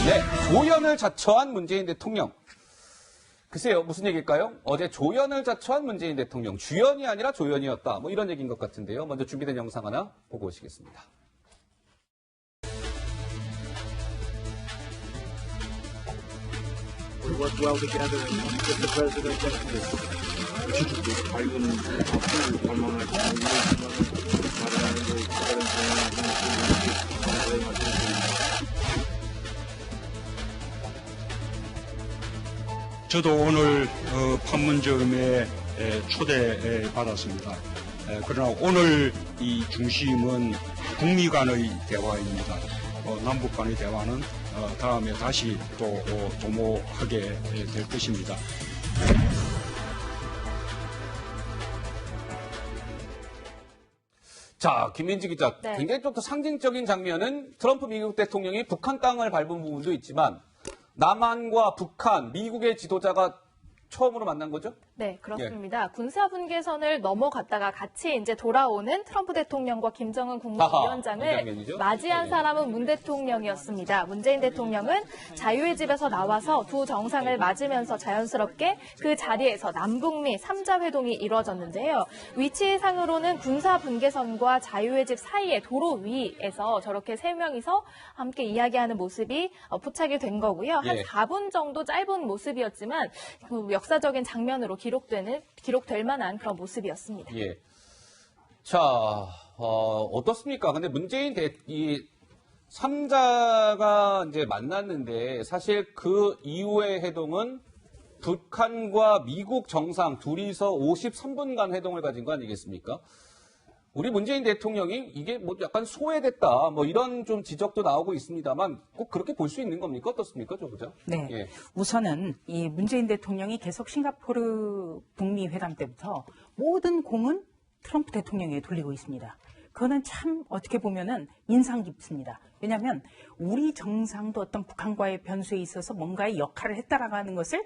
네, 조연을 자처한 문재인 대통령. 글쎄요, 무슨 얘기일까요? 어제 조연을 자처한 문재인 대통령. 주연이 아니라 조연이었다. 뭐 이런 얘기인 것 같은데요. 먼저 준비된 영상 하나 보고 오시겠습니다. We work well together with the president 저도 오늘 판문점에 초대받았습니다. 그러나 오늘 이 중심은 북미 간의 대화입니다. 남북 간의 대화는 다음에 다시 또 도모하게 될 것입니다. 자, 김민지 기자. 네. 굉장히 좀 더 상징적인 장면은 트럼프 미국 대통령이 북한 땅을 밟은 부분도 있지만 남한과 북한, 미국의 지도자가 처음으로 만난 거죠? 네, 그렇습니다. 군사분계선을 넘어갔다가 같이 이제 돌아오는 트럼프 대통령과 김정은 국무위원장을 맞이한 사람은 문 대통령이었습니다. 문재인 대통령은 자유의 집에서 나와서 두 정상을 맞으면서 자연스럽게 그 자리에서 남북미 3자 회동이 이루어졌는데요. 위치상으로는 군사분계선과 자유의 집 사이의 도로 위에서 저렇게 세 명이서 함께 이야기하는 모습이 포착이 된 거고요. 한 4분 정도 짧은 모습이었지만 그 역사적인 장면으로 기록될 만한 그런 모습이었습니다. 예. 자, 어떻습니까? 근데 문재인 이 3자가 이제 만났는데 사실 그 이후의 회동은 북한과 미국 정상 둘이서 53분간 회동을 가진 거 아니겠습니까? 우리 문재인 대통령이 이게 뭐 약간 소외됐다, 뭐 이런 좀 지적도 나오고 있습니다만 꼭 그렇게 볼 수 있는 겁니까? 어떻습니까, 조 부장? 네. 예. 우선은 이 문재인 대통령이 계속 싱가포르 북미 회담 때부터 모든 공은 트럼프 대통령에게 돌리고 있습니다. 그거는 참 어떻게 보면은 인상 깊습니다. 왜냐하면 우리 정상도 어떤 북한과의 변수에 있어서 뭔가의 역할을 했다라고 하는 것을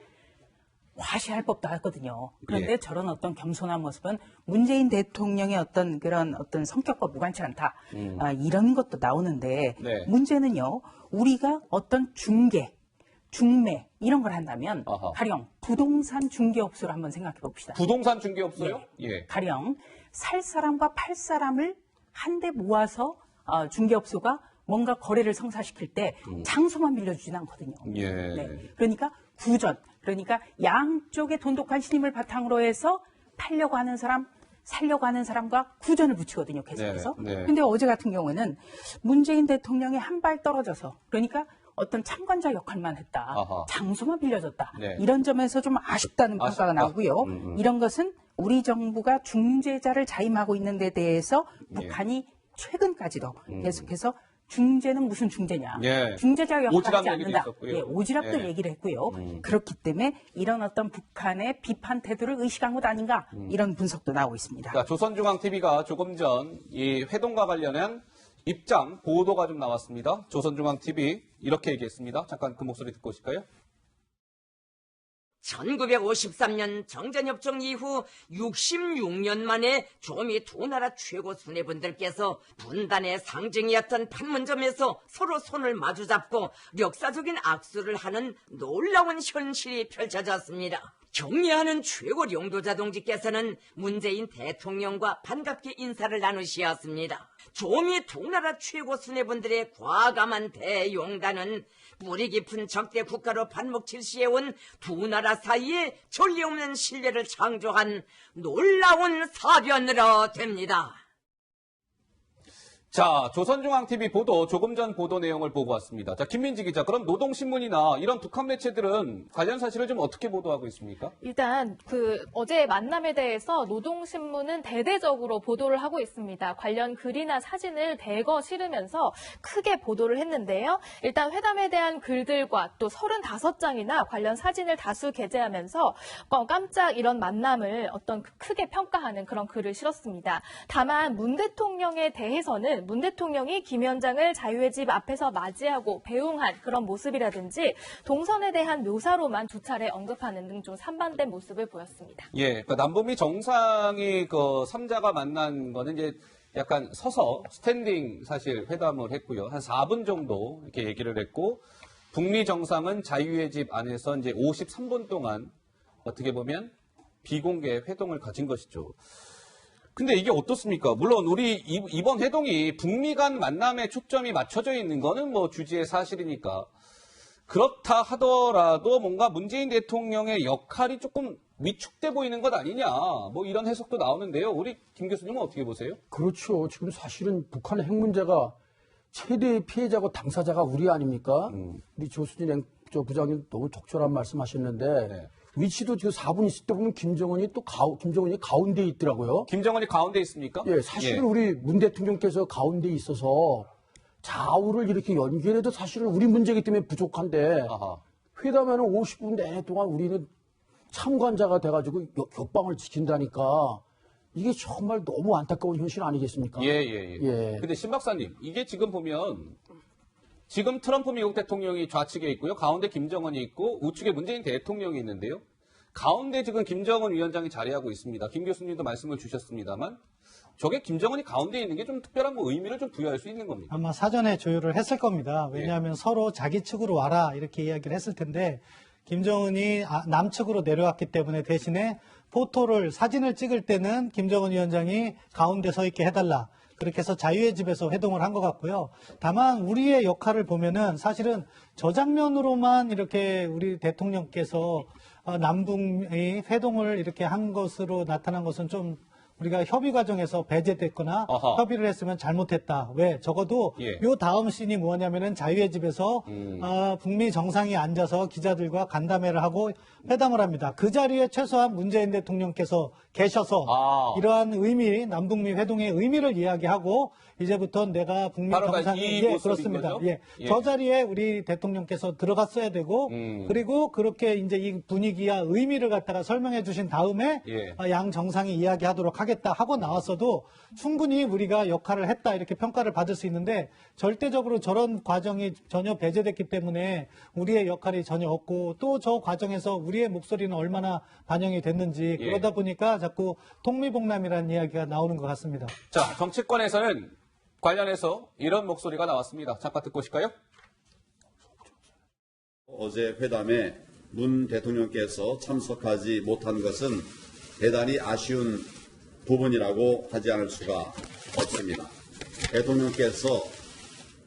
과시할 법도 하거든요. 그런데 저런 어떤 겸손한 모습은 문재인 대통령의 어떤 그런 어떤 성격과 무관치 않다. 이런 것도 나오는데 문제는요. 우리가 어떤 중매 이런 걸 한다면 가령 부동산 중개업소를 한번 생각해 봅시다. 부동산 중개업소요? 예. 가령 살 사람과 팔 사람을 한데 모아서 중개업소가 뭔가 거래를 성사시킬 때 장소만 빌려주지는 않거든요. 예. 네. 그러니까 구전, 그러니까 양쪽의 돈독한 신임을 바탕으로 해서 팔려고 하는 사람, 살려고 하는 사람과 구전을 붙이거든요, 계속해서. 그런데 어제 같은 경우는 문재인 대통령이 한 발 떨어져서, 그러니까 어떤 참관자 역할만 했다, 장소만 빌려줬다, 이런 점에서 좀 아쉽다는 평가가 나오고요. 이런 것은 우리 정부가 중재자를 자임하고 있는 데 대해서 북한이 최근까지도 계속해서 중재는 무슨 중재냐. 중재자 역할을 하지 않는다. 오지랖도 얘기를 했고요. 그렇기 때문에 이런 어떤 북한의 비판 태도를 의식한 것 아닌가 이런 분석도 나오고 있습니다. 그러니까 조선중앙TV가 조금 전 이 회동과 관련한 입장, 보도가 좀 나왔습니다. 조선중앙TV 이렇게 얘기했습니다. 잠깐 그 목소리 듣고 오실까요? 1953년 정전협정 이후 66년 만에 조미 두 나라 최고 수뇌분들께서 분단의 상징이었던 판문점에서 서로 손을 마주잡고 역사적인 악수를 하는 놀라운 현실이 펼쳐졌습니다. 경례하는 최고領導자 동지께서는 문재인 대통령과 반갑게 인사를 나누시었습니다. 조미 두 나라 최고 수뇌분들의 과감한 대용단은 뿌리 깊은 적대 국가로 반목질시해온 두 나라 사이에 전례 없는 신뢰를 창조한 놀라운 사변으로 됩니다. 자, 조선중앙TV 보도, 조금 전 보도 내용을 보고 왔습니다. 자, 김민지 기자, 그럼 노동신문이나 이런 북한 매체들은 관련 사실을 좀 어떻게 보도하고 있습니까? 일단 어제 만남에 대해서 노동신문은 대대적으로 보도를 하고 있습니다. 관련 글이나 사진을 대거 실으면서 크게 보도를 했는데요. 일단 회담에 대한 글들과 또 35장이나 관련 사진을 다수 게재하면서 깜짝 이런 만남을 어떤 크게 평가하는 그런 글을 실었습니다. 다만 문 대통령에 대해서는 문 대통령이 김 위원장을 자유의 집 앞에서 맞이하고 배웅한 그런 모습이라든지 동선에 대한 묘사로만 두 차례 언급하는 등 좀 산반된 모습을 보였습니다. 예, 그 남북미 정상이 그 3자가 만난 거는 이제 약간 서서 스탠딩 사실 회담을 했고요. 한 4분 정도 이렇게 얘기를 했고 북미 정상은 자유의 집 안에서 이제 53분 동안 어떻게 보면 비공개 회동을 가진 것이죠. 근데 이게 어떻습니까? 물론 우리 이번 회동이 북미 간 만남에 초점이 맞춰져 있는 거는 뭐 주지의 사실이니까 그렇다 하더라도 뭔가 문재인 대통령의 역할이 조금 위축돼 보이는 것 아니냐 뭐 이런 해석도 나오는데요. 우리 김 교수님은 어떻게 보세요? 그렇죠. 지금 사실은 북한의 핵 문제가 최대의 피해자고 당사자가 우리 아닙니까? 우리 조수진 부장님 너무 적절한 말씀하셨는데 네. 위치도 그 4분 있을 때 보면 김정은이 가운데에 있더라고요. 김정은이 가운데 있습니까? 예, 사실은 예. 우리 문 대통령께서 가운데에 있어서 좌우를 이렇게 연결해도 사실은 우리 문제이기 때문에 부족한데 아하. 회담에는 50분 내내 동안 우리는 참관자가 돼가지고 격방을 지킨다니까 이게 정말 너무 안타까운 현실 아니겠습니까? 예. 근데 신 박사님, 이게 지금 보면 지금 트럼프 미국 대통령이 좌측에 있고요. 가운데 김정은이 있고 우측에 문재인 대통령이 있는데요. 가운데 지금 김정은 위원장이 자리하고 있습니다. 김 교수님도 말씀을 주셨습니다만 저게 김정은이 가운데 있는 게 좀 특별한 뭐 의미를 좀 부여할 수 있는 겁니까? 아마 사전에 조율을 했을 겁니다. 왜냐하면 서로 자기 측으로 와라 이렇게 이야기를 했을 텐데 김정은이 남측으로 내려왔기 때문에 대신에 포토를 사진을 찍을 때는 김정은 위원장이 가운데 서 있게 해달라. 그렇게 해서 자유의 집에서 회동을 한 것 같고요. 다만 우리의 역할을 보면은 사실은 저 장면으로만 이렇게 우리 대통령께서 남북의 회동을 이렇게 한 것으로 나타난 것은 좀 우리가 협의 과정에서 배제됐거나 아하. 협의를 했으면 잘못했다. 왜? 적어도 예. 요 다음 씬이 뭐냐면은 자유의 집에서 북미 정상이 앉아서 기자들과 간담회를 하고 회담을 합니다. 그 자리에 최소한 문재인 대통령께서 계셔서 이러한 의미, 남북미 회동의 의미를 이야기하고 이제부터 내가 북미 바로 정상에 이 예, 모습인 그렇습니다. 거죠? 예. 예. 저 자리에 우리 대통령께서 들어갔어야 되고 그리고 그렇게 이제 이 분위기와 의미를 갖다가 설명해 주신 다음에 예. 양 정상이 이야기하도록 하겠다 하고 나왔어도 충분히 우리가 역할을 했다 이렇게 평가를 받을 수 있는데 절대적으로 저런 과정이 전혀 배제됐기 때문에 우리의 역할이 전혀 없고 또 저 과정에서 우리의 목소리는 얼마나 반영이 됐는지 예. 그러다 보니까 자꾸 통미봉남이라는 이야기가 나오는 것 같습니다. 자, 정치권에서는 관련해서 이런 목소리가 나왔습니다. 잠깐 듣고 오실까요? 어제 회담에 문 대통령께서 참석하지 못한 것은 대단히 아쉬운 부분이라고 하지 않을 수가 없습니다. 대통령께서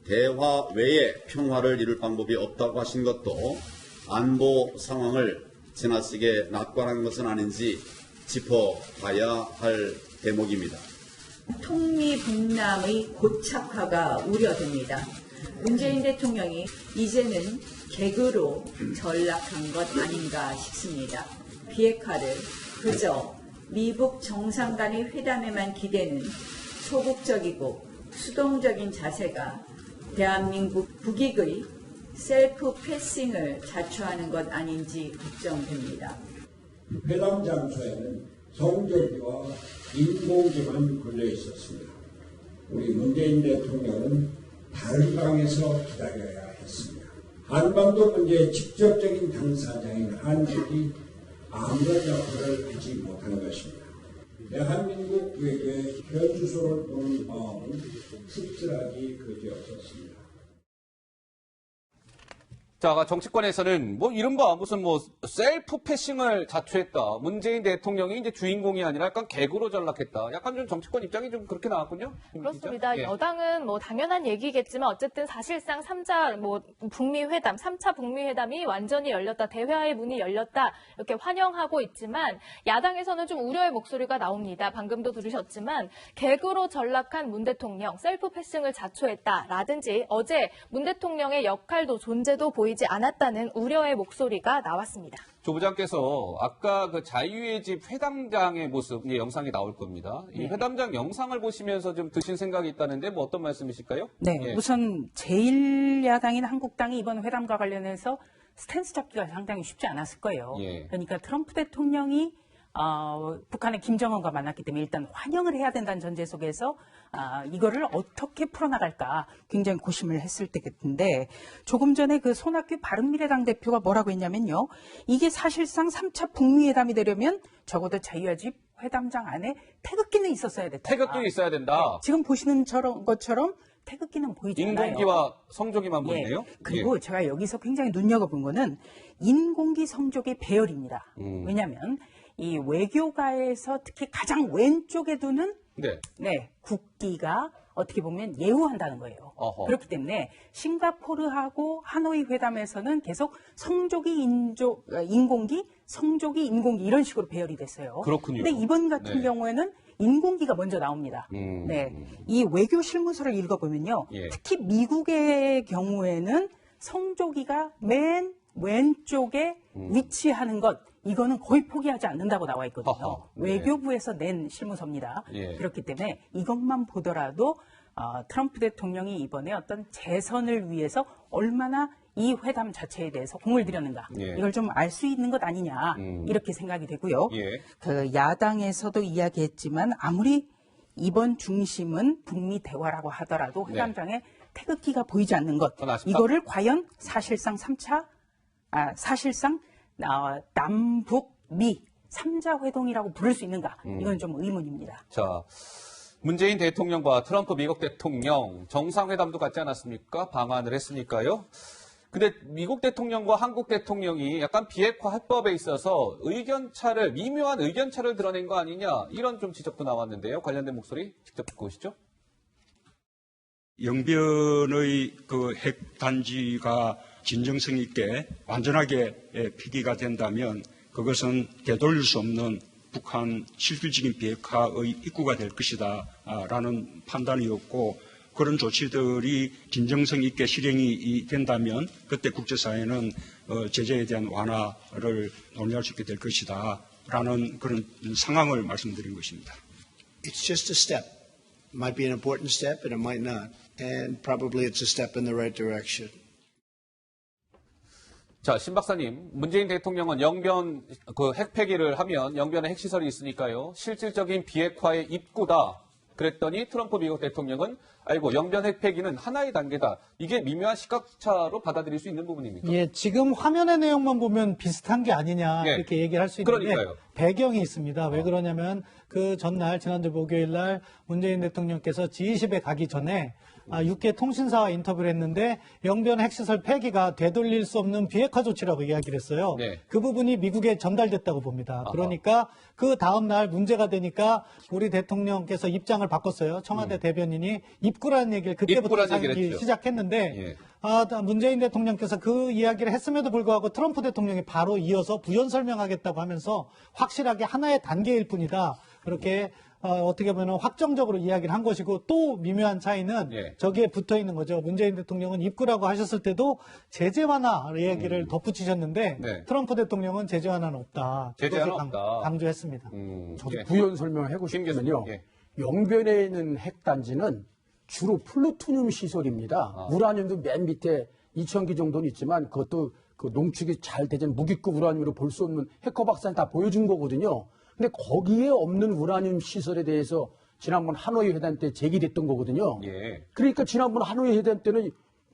대화 외에 평화를 이룰 방법이 없다고 하신 것도 안보 상황을 지나치게 낙관한 것은 아닌지 짚어봐야 할 대목입니다. 통미봉남의 고착화가 우려됩니다. 문재인 대통령이 이제는 개그로 전락한 것 아닌가 싶습니다. 비핵화를 그저 미북 정상 간의 회담에만 기대는 소극적이고 수동적인 자세가 대한민국 국익의 셀프 패싱을 자초하는 것 아닌지 걱정됩니다. 회담 장소에는 성전기와 인공기만 걸려 있었습니다. 우리 문재인 대통령은 다른 방에서 기다려야 했습니다. 한반도 문제의 직접적인 당사자인 한국이 아무런 역할을 하지 못한 것입니다. 대한민국 외교의 현주소를 보는 마음은 씁쓸하기 그지없었습니다. 자, 정치권에서는 뭐 이른바 무슨 뭐 셀프 패싱을 자초했다. 문재인 대통령이 이제 주인공이 아니라 약간 개그로 전락했다. 약간 좀 정치권 입장이 좀 그렇게 나왔군요. 그렇습니다. 예. 여당은 뭐 당연한 얘기겠지만 어쨌든 사실상 3차 뭐 북미 회담, 3차 북미 회담이 완전히 열렸다. 대화의 문이 열렸다. 이렇게 환영하고 있지만 야당에서는 좀 우려의 목소리가 나옵니다. 방금도 들으셨지만 개그로 전락한 문 대통령, 셀프 패싱을 자초했다라든지 어제 문 대통령의 역할도 존재도 보이지 않았다는 우려의 목소리가 나왔습니다. 조 부장께서 아까 그 자유의 집 회담장의 모습, 이제 영상이 나올 겁니다. 이 회담장 영상을 보시면서 좀 드신 생각이 있다는데 뭐 어떤 말씀이실까요? 네, 예. 우선 제1야당인 한국당이 이번 회담과 관련해서 스탠스 잡기가 상당히 쉽지 않았을 거예요. 예. 그러니까 트럼프 대통령이 북한의 김정은과 만났기 때문에 일단 환영을 해야 된다는 전제 속에서 이거를 어떻게 풀어나갈까 굉장히 고심을 했을 때겠는데 조금 전에 그 손학규 바른미래당 대표가 뭐라고 했냐면요. 이게 사실상 3차 북미 회담이 되려면 적어도 자유의 집 회담장 안에 태극기는 있었어야 됐다. 태극기는 있어야 된다. 네, 지금 보시는 것처럼 태극기는 보이지 않아요. 인공기와 성조기만 보이네요. 그리고 제가 여기서 굉장히 눈여겨본 거는 인공기 성조기 배열입니다. 왜냐하면 이 외교가에서 특히 가장 왼쪽에 두는 국기가 어떻게 보면 예우한다는 거예요. 그렇기 때문에 싱가포르하고 하노이 회담에서는 계속 성조기, 인공기, 성조기, 인공기 이런 식으로 배열이 됐어요. 그렇군요. 근데 이번 같은 경우에는 인공기가 먼저 나옵니다. 이 외교 실무서를 읽어보면요. 특히 미국의 경우에는 성조기가 맨 왼쪽에 위치하는 것, 이거는 거의 포기하지 않는다고 나와 있거든요. 외교부에서 낸 실무서입니다. 그렇기 때문에 이것만 보더라도 트럼프 대통령이 이번에 어떤 재선을 위해서 얼마나 이 회담 자체에 대해서 공을 들였는가, 이걸 좀 알 수 있는 것 아니냐, 이렇게 생각이 되고요. 그 야당에서도 이야기했지만 아무리 이번 중심은 북미 대화라고 하더라도 회담장에 태극기가 보이지 않는 것, 이거를 과연 사실상 남북미 3자 회동이라고 부를 수 있는가, 이건 좀 의문입니다. 자, 문재인 대통령과 트럼프 미국 대통령 정상회담도 갖지 않았습니까? 방한을 했으니까요. 근데 미국 대통령과 한국 대통령이 약간 비핵화 해법에 있어서 미묘한 의견차를 드러낸 거 아니냐, 이런 좀 지적도 나왔는데요. 관련된 목소리 직접 듣고 오시죠. 영변의 그 핵단지가 진정성 있게 완전하게 폐기가 된다면 그것은 되돌릴 수 없는 북한 실질적인 비핵화의 입구가 될 것이다 라는 판단이었고, 그런 조치들이 진정성 있게 실행이 된다면 그때 국제사회는 제재에 대한 완화를 논의할 수 있게 될 것이다 라는 그런 상황을 말씀드린 것입니다. It's just a step. It might be an important step and it might not. And probably it's a step in the right direction. 자, 신 박사님, 문재인 대통령은 영변 핵폐기를 하면 영변에 핵시설이 있으니까요, 실질적인 비핵화의 입구다 그랬더니 트럼프 미국 대통령은 아이고, 영변 핵폐기는 하나의 단계다. 이게 미묘한 시각차로 받아들일 수 있는 부분입니까? 예, 지금 화면의 내용만 보면 비슷한 게 아니냐 이렇게 얘기를 할 수 있는데, 그러니까요. 배경이 있습니다. 왜 그러냐면 그 전날 지난주 목요일 날 문재인 대통령께서 G20에 가기 전에 6개 통신사와 인터뷰를 했는데 영변 핵시설 폐기가 되돌릴 수 없는 비핵화 조치라고 이야기를 했어요. 그 부분이 미국에 전달됐다고 봅니다. 그러니까 그 다음 날 문제가 되니까 우리 대통령께서 입장을 바꿨어요. 청와대 대변인이 입구라는 얘기를 그때부터 시작했는데 문재인 대통령께서 그 이야기를 했음에도 불구하고 트럼프 대통령이 바로 이어서 부연 설명하겠다고 하면서 확실하게 하나의 단계일 뿐이다. 그렇게 어떻게 보면 확정적으로 이야기를 한 것이고, 또 미묘한 차이는 저기에 붙어 있는 거죠. 문재인 대통령은 입구라고 하셨을 때도 제재 완화 이야기를 덧붙이셨는데 트럼프 대통령은 제재 완화는 없다. 제재는 없다. 강조했습니다. 저도 부연 설명하고 싶으면요. 영변에 있는 핵단지는 주로 플루토늄 시설입니다. 우라늄도 맨 밑에 2,000기 정도는 있지만 그것도 그 농축이 잘 되진 무기급 우라늄으로 볼 수 없는 해커 박사는 다 보여준 거거든요. 근데 거기에 없는 우라늄 시설에 대해서 지난번 하노이 회담 때 제기됐던 거거든요. 그러니까 지난번 하노이 회담 때는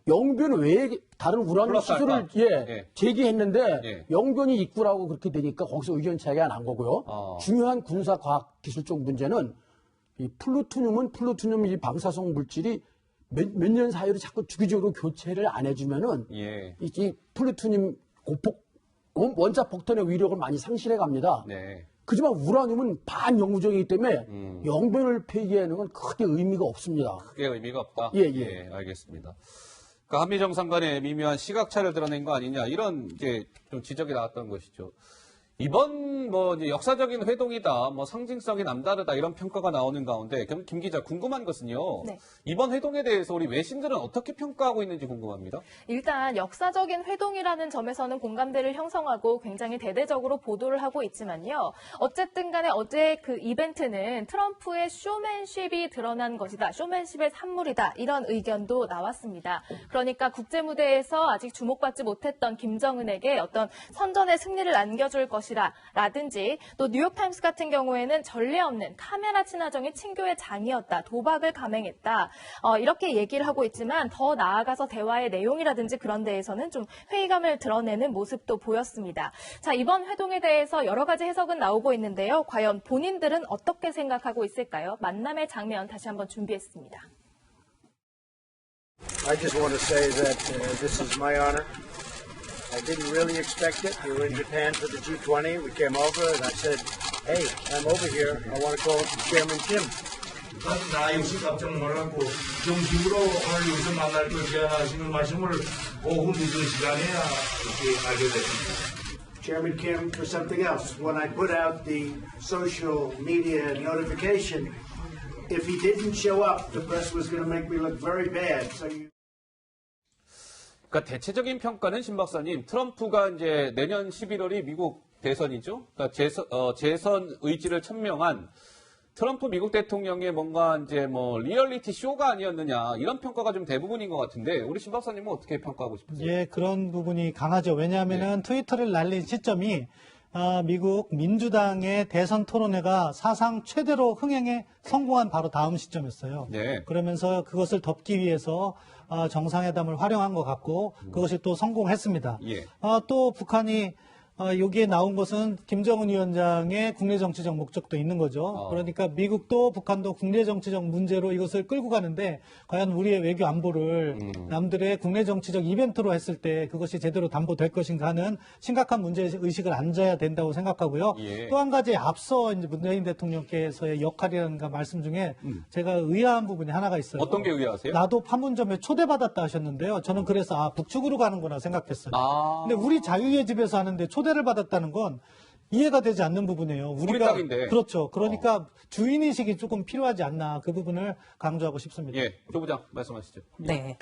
영변 외에 다른 우라늄 시설을 제기했는데 영변이 입구라고 그렇게 되니까 거기서 의견 차이가 난 거고요. 중요한 군사 과학 기술적 문제는 이 플루토늄은 이 방사성 물질이 몇 년 사이로 자꾸 주기적으로 교체를 안 해주면은 이 플루토늄 원자 폭탄의 위력을 많이 상실해 갑니다. 그지만 우라늄은 반영구적이기 때문에 영변을 폐기하는 건 크게 의미가 없습니다. 크게 의미가 없다? 예, 알겠습니다. 그러니까 한미 정상 간의 미묘한 시각차를 드러낸 거 아니냐, 이런 이제 좀 지적이 나왔던 것이죠. 이번 이제 역사적인 회동이다, 상징성이 남다르다, 이런 평가가 나오는 가운데 김 기자, 궁금한 것은요. 이번 회동에 대해서 우리 외신들은 어떻게 평가하고 있는지 궁금합니다. 일단 역사적인 회동이라는 점에서는 공감대를 형성하고 굉장히 대대적으로 보도를 하고 있지만요. 어쨌든 간에 어제 그 이벤트는 트럼프의 쇼맨십이 드러난 것이다. 쇼맨십의 산물이다. 이런 의견도 나왔습니다. 그러니까 국제무대에서 아직 주목받지 못했던 김정은에게 어떤 선전의 승리를 안겨줄 것이다. 라든지, 또 뉴욕타임스 같은 경우에는 전례 없는 카메라 친화적인 친교의 장이었다, 도박을 감행했다, 이렇게 얘기를 하고 있지만 더 나아가서 대화의 내용이라든지 그런 데에서는 좀 회의감을 드러내는 모습도 보였습니다. 자, 이번 회동에 대해서 여러 가지 해석은 나오고 있는데요. 과연 본인들은 어떻게 생각하고 있을까요? 만남의 장면 다시 한번 준비했습니다. I just want to say that this is my honor. I didn't really expect it. We were in Japan for the G20. We came over and I said, hey, I'm over here. I want to call Chairman Kim. 나 역시 깜짝 놀랐고 정식으로 오늘 여기서 만날 걸 제안하시는 말씀을 오후 늦은 시간에야 이렇게 알게 됐습니다. Chairman Kim, for something else. When I put out the social media notification, if he didn't show up, the press was going to make me look very bad. So 그러니까 대체적인 평가는 신 박사님, 트럼프가 이제 내년 11월이 미국 대선이죠. 그러니까 재선 의지를 천명한 트럼프 미국 대통령의 뭔가 이제 뭐 리얼리티 쇼가 아니었느냐 이런 평가가 좀 대부분인 것 같은데 우리 신 박사님은 어떻게 평가하고 싶으세요? 예, 그런 부분이 강하죠. 왜냐하면은 트위터를 날린 시점이 미국 민주당의 대선 토론회가 사상 최대로 흥행에 성공한 바로 다음 시점이었어요. 네. 그러면서 그것을 덮기 위해서 정상회담을 활용한 것 같고 그것이 또 성공했습니다. 예. 또 북한이 여기에 나온 것은 김정은 위원장의 국내 정치적 목적도 있는 거죠. 그러니까 미국도 북한도 국내 정치적 문제로 이것을 끌고 가는데 과연 우리의 외교 안보를 남들의 국내 정치적 이벤트로 했을 때 그것이 제대로 담보될 것인가 하는 심각한 문제 의식을 안져야 된다고 생각하고요. 예. 또 한 가지 앞서 이제 문재인 대통령께서의 역할이라는가 말씀 중에 제가 의아한 부분이 하나가 있어요. 어떤 게 의아하세요? 나도 판문점에 초대받았다 하셨는데요. 저는 그래서 북측으로 가는구나 생각했어요. 근데 우리 자유의 집에서 하는데 초대를 받았다는 건 이해가 되지 않는 부분이에요. 우리 땅인데. 그렇죠. 그러니까 주인의식이 조금 필요하지 않나 그 부분을 강조하고 싶습니다. 예, 조 부장 말씀하시죠. 네.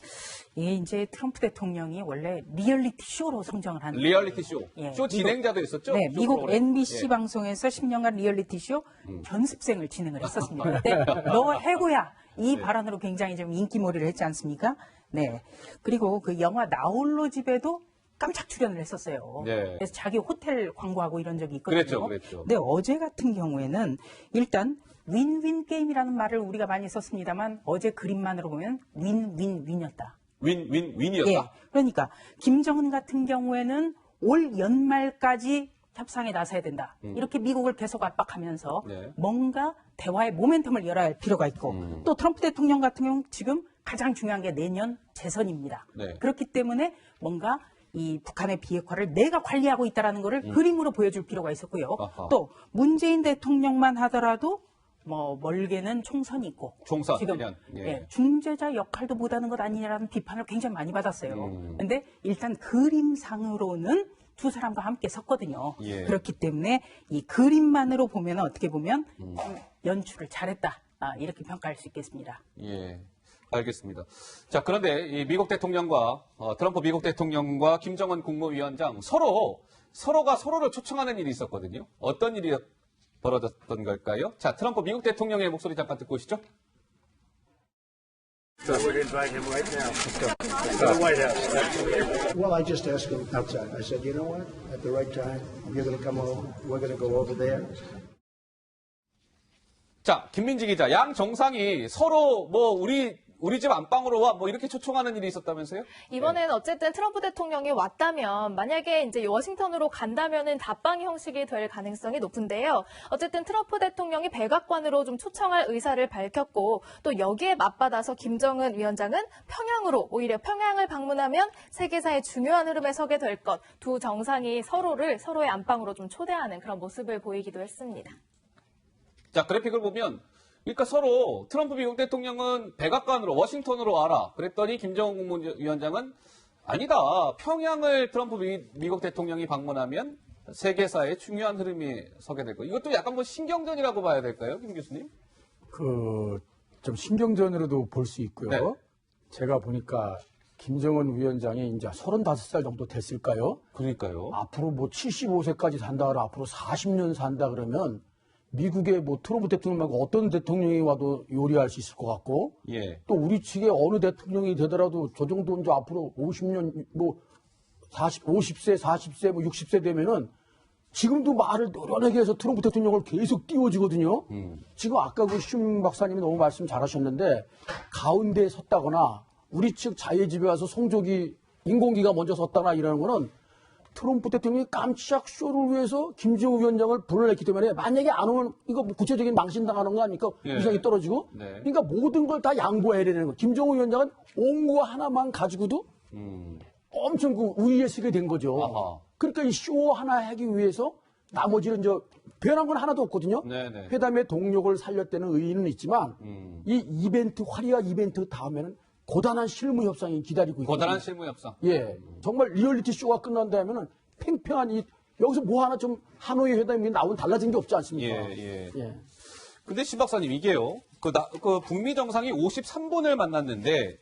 이게 이제 트럼프 대통령이 원래 리얼리티 쇼로 성장을 하는 리얼리티 쇼. 예, 쇼 진행자도 있었죠? 네, 미국 NBC 예. 방송에서 10년간 리얼리티 쇼 연습생을 진행을 했었습니다. 그때 너 해고야 이 발언으로 굉장히 좀 인기몰이를 했지 않습니까? 네. 그리고 그 영화 나홀로 집에도 깜짝 출연을 했었어요. 네. 그래서 자기 호텔 광고하고 이런 적이 있거든요. 그랬죠. 근데 어제 같은 경우에는 일단 윈윈 게임이라는 말을 우리가 많이 썼습니다만 어제 그림만으로 보면 윈윈윈이었다. 윈이었다? 예. 그러니까 김정은 같은 경우에는 올 연말까지 협상에 나서야 된다. 이렇게 미국을 계속 압박하면서 네. 뭔가 대화의 모멘텀을 열어야 할 필요가 있고 또 트럼프 대통령 같은 경우는 지금 가장 중요한 게 내년 재선입니다. 네. 그렇기 때문에 뭔가 이 북한의 비핵화를 내가 관리하고 있다는 것을 그림으로 보여줄 필요가 있었고요. 아하. 또 문재인 대통령만 하더라도 뭐 멀게는 총선이 있고 총선, 지금 그냥, 예. 예, 중재자 역할도 못하는 것 아니냐라는 비판을 굉장히 많이 받았어요. 그런데 일단 그림상으로는 두 사람과 함께 섰거든요. 예. 그렇기 때문에 이 그림만으로 보면 어떻게 보면 연출을 잘했다 이렇게 평가할 수 있겠습니다. 예. 알겠습니다. 자, 그런데 이 미국 대통령과 트럼프 미국 대통령과 김정은 국무위원장 서로가 서로를 초청하는 일이 있었거든요. 어떤 일이 벌어졌던 걸까요? 자, 트럼프 미국 대통령의 목소리 잠깐 듣고 오시죠. I would invite him right now to the White House. Well, I just asked him outside. I said, you know what? At the right time, you're going to come over. We're going to go over there. 자, 김민지 기자, 양 정상이 서로 뭐 우리 집 안방으로 와 뭐 이렇게 초청하는 일이 있었다면서요? 이번에는 어쨌든 트럼프 대통령이 왔다면 만약에 이제 워싱턴으로 간다면은 답방 형식이 될 가능성이 높은데요. 어쨌든 트럼프 대통령이 백악관으로 좀 초청할 의사를 밝혔고 또 여기에 맞받아서 김정은 위원장은 평양으로 오히려 평양을 방문하면 세계사의 중요한 흐름에 서게 될 것. 두 정상이 서로의 안방으로 좀 초대하는 그런 모습을 보이기도 했습니다. 자, 그래픽을 보면 그러니까 서로 트럼프 미국 대통령은 백악관으로 워싱턴으로 와라. 그랬더니 김정은 국무위원장은 아니다. 평양을 트럼프 미국 대통령이 방문하면 세계사의 중요한 흐름이 서게 될 거. 이것도 약간 뭐 신경전이라고 봐야 될까요, 김 교수님? 좀 신경전으로도 볼 수 있고요. 네. 제가 보니까 김정은 위원장이 이제 35살 정도 됐을까요? 그러니까요. 앞으로 뭐 75세까지 산다 그러면 앞으로 40년 산다 그러면 미국의 뭐 트럼프 대통령 말고 어떤 대통령이 와도 요리할 수 있을 것 같고 예. 또 우리 측의 어느 대통령이 되더라도 저 정도 이제 앞으로 50년 뭐 50세, 40세, 뭐 60세 되면은 지금도 말을 노련하게 해서 트럼프 대통령을 계속 띄워주거든요. 지금 아까 그 심 박사님이 너무 말씀 잘하셨는데 가운데에 섰다거나 우리 측 자유의 집에 가서 송족이 인공기가 먼저 섰다나 이러는 거는 트럼프 대통령이 깜짝 쇼를 위해서 김정은 위원장을 불러냈기 때문에 만약에 안 오면 이거 뭐 구체적인 망신당하는 거 아닙니까? 예. 위상이 떨어지고. 네. 그러니까 모든 걸 다 양보해야 되는 거. 김정은 위원장은 온 거 하나만 가지고도 엄청 그 우위의식이 된 거죠. 아하. 그러니까 이 쇼 하나 하기 위해서 나머지는 변한 건 하나도 없거든요. 네네. 회담의 동력을 살렸다는 의의는 있지만 이 이벤트, 화려한 이벤트 다음에는 고단한 실무 협상이 기다리고 있거든요. 고단한 실무 협상. 예, 정말 리얼리티 쇼가 끝난 다음에는 팽팽한 여기서 뭐 하나 좀 하노이 회담이 나온 달라진 게 없지 않습니까? 예. 예. 근데 신 박사님 이게요. 그 북미 정상이 53분을 만났는데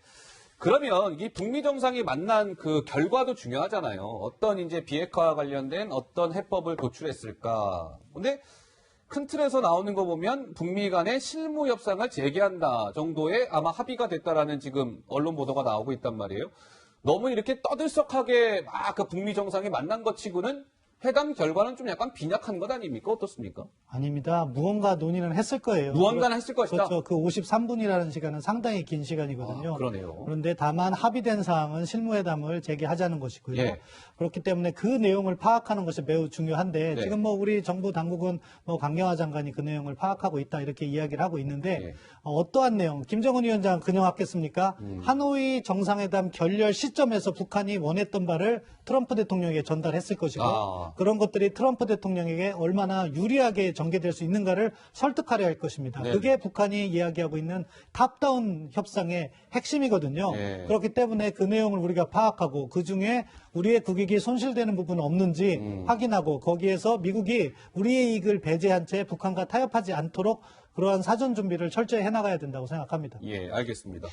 그러면 이 북미 정상이 만난 그 결과도 중요하잖아요. 어떤 이제 비핵화 관련된 어떤 해법을 도출했을까. 근데 큰 틀에서 나오는 거 보면 북미 간의 실무 협상을 재개한다 정도의 아마 합의가 됐다라는 지금 언론 보도가 나오고 있단 말이에요. 너무 이렇게 떠들썩하게 막 그 북미 정상이 만난 것 치고는 회담 결과는 좀 약간 빈약한 것 아닙니까? 어떻습니까? 아닙니다. 무언가 논의는 했을 거예요. 무언가는 했을 것이다. 그렇죠. 그 53분이라는 시간은 상당히 긴 시간이거든요. 그러네요. 그런데 다만 합의된 사항은 실무회담을 재개하자는 것이고요. 예. 그렇기 때문에 그 내용을 파악하는 것이 매우 중요한데 네. 지금 우리 정부 당국은 강경화 장관이 그 내용을 파악하고 있다 이렇게 이야기를 하고 있는데 예. 어떠한 내용? 김정은 위원장 근영하겠습니까? 하노이 정상회담 결렬 시점에서 북한이 원했던 바를 트럼프 대통령에게 전달했을 것이고 그런 것들이 트럼프 대통령에게 얼마나 유리하게 전개될 수 있는가를 설득하려 할 것입니다. 네. 그게 북한이 이야기하고 있는 탑다운 협상의 핵심이거든요. 네. 그렇기 때문에 그 내용을 우리가 파악하고 그중에 우리의 국익이 손실되는 부분은 없는지 확인하고 거기에서 미국이 우리의 이익을 배제한 채 북한과 타협하지 않도록 그러한 사전 준비를 철저히 해나가야 된다고 생각합니다. 예, 알겠습니다.